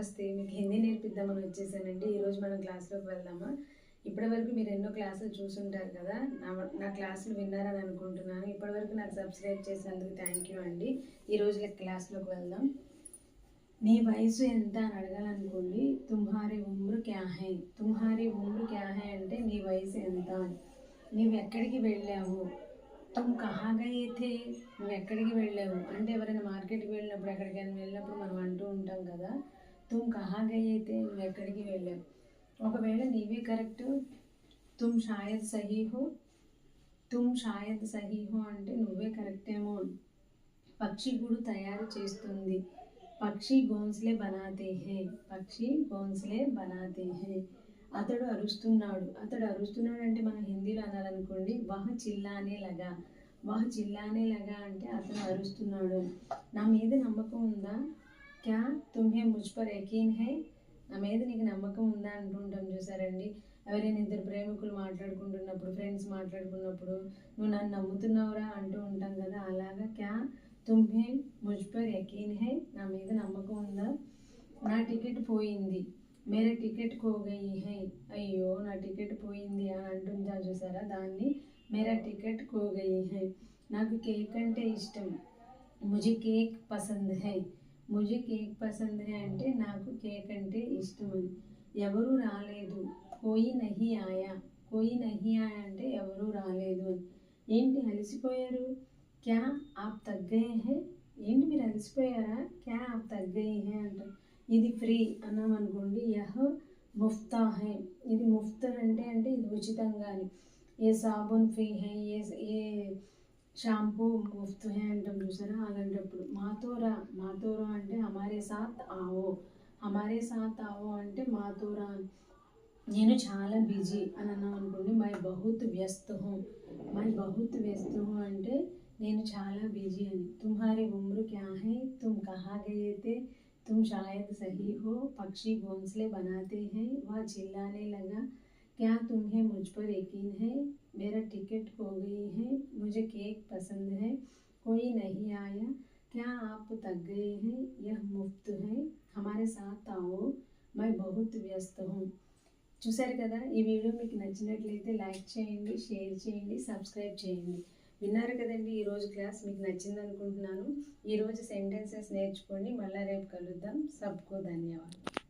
నమస్తే. మీకు హిందీ నేర్పిద్దామని వచ్చేసానండి. ఈరోజు మనం క్లాస్‌లోకి వెళ్దామా? ఇప్పటివరకు మీరు ఎన్నో క్లాసులు చూసుంటారు కదా! నా క్లాసులు విన్నారని అనుకుంటున్నాను. ఇప్పటివరకు నాకు సబ్స్క్రైబ్ చేసినందుకు థ్యాంక్ యూ అండి. ఈరోజు క్లాస్‌లోకి వెళ్దాం. నీ వయసు ఎంత అని అడగాలనుకోండి. తుమ్హారీ ఉమ్ర్ క్యా హై? తుమ్హారీ ఉమ్ర్ క్యా హై అంటే నీ వయసు ఎంత? నీవు ఎక్కడికి వెళ్ళావు? తుమ్ కహా గయే థే? నువ్వు ఎక్కడికి వెళ్ళావు అంటే ఎవరైనా మార్కెట్కి వెళ్ళినప్పుడు ఎక్కడికైనా వెళ్ళినప్పుడు మనం అంటూ ఉంటాం కదా, తుమ్ కహా గయే థే, నువ్వు ఎక్కడికి వెళ్ళావు. ఒకవేళ నీవే కరెక్ట్, తుమ్ షాయద్ సహీ హో, తుమ్ షాయద్ సహీ హో అంటే నువ్వే కరెక్ట్ ఏమో. పక్షి గూడు తయారు చేస్తుంది. పక్షి గోన్స్లే బనాతే హే, పక్షి గోన్స్లే బనాతే హే. అతడు అరుస్తున్నాడు. అతడు అరుస్తున్నాడు అంటే మనం హిందీలో అనాలనుకోండి, వహ్ చిల్లానే లగా. వహ్ చిల్లానే లగా అంటే అతను అరుస్తున్నాడు. నా మీద నమ్మకం ఉందా? క్యా తుమ్హే ముజ్ పర్ యకీన్ హై? నా మీద నీకు నమ్మకం ఉందా అంటుంటాం చూసారండి. ఎవరైనా ఇద్దరు ప్రేమికులు మాట్లాడుకుంటున్నప్పుడు, ఫ్రెండ్స్ మాట్లాడుకున్నప్పుడు, నువ్వు నన్ను నమ్ముతున్నావురా అంటూ ఉంటాం కదా, అలాగా క్యా తుమ్హే ముజ్ పర్ యకీన్ హై? నా మీద నమ్మకం ఉందా? నా టికెట్ పోయింది. మేరా టికెట్ ఖో గయి హై. అయ్యో నా టికెట్ పోయింది అని అంటుందా చూసారా, దాన్ని మేరా టికెట్ ఖో గయి హై. నాకు కేక్ అంటే ఇష్టం. ముజే కేక్ పసంద్ హై. ముజే కేక్ పసంద్ హై అంటే నాకు కేక్ అంటే ఇష్టం అని. ఎవరు రాలేదు. కోయి నహీ ఆయా. కోయి నహీ ఆయా అంటే ఎవరు రాలేదు అని. ఏంటి అలసిపోయారు? క్యా ఆప్ తగ్గయే హై? ఏంటి మీరు అలసిపోయారా? క్యా ఆప్ తగ్గయే హై అంటారు. ఇది ఫ్రీ అన్నాం అనుకోండి, యహ్ ముఫ్తా హై. ఇది ముఫ్త్ అంటే ఇది ఉచితంగా అని. ఏ సాబున్ ఫ్రీ హై, ఏ షాంపూ ముఫ్త్ హై అంటాం చూసారా, అలాంటప్పుడు మాతోరా. మాతోరా అంటే హమారే సాత్ ఆవో. హమారే సాత్ ఆవో అంటే మాతోరా. నేను చాలా బిజీ అని అన్నాం అనుకోండి, మై బహుత్ వ్యస్త్ హూ. మై బహుత్ వ్యస్త్ హూ అంటే నేను చాలా బిజీ అని. తుమ్హారీ ఉమ్ర్ క్యా హై? తుమ్ కహా గయే థే? तुम शायद सही हो. पक्षी घोंसले बनाते हैं. वह चिल्लाने लगा. क्या तुम्हें मुझ पर यकीन है? मेरा टिकट खो गई है. मुझे केक पसंद है. कोई नहीं आया. क्या आप थक गए हैं? यह मुफ्त है. हमारे साथ आओ. मैं बहुत व्यस्त हूँ. చూసారు కదా, ఈ వీడియో మీకు నచ్చినట్లయితే లైక్ చేయండి, షేర్ చేయండి, సబ్స్క్రైబ్ చేయండి. విన్నారు కదండి ఈరోజు క్లాస్ మీకు నచ్చింది అనుకుంటున్నాను. ఈరోజు సెంటెన్సెస్ నేర్చుకోండి. మళ్ళీ రేపు కలుద్దాం. సబ్కో ధన్యవాదాలు.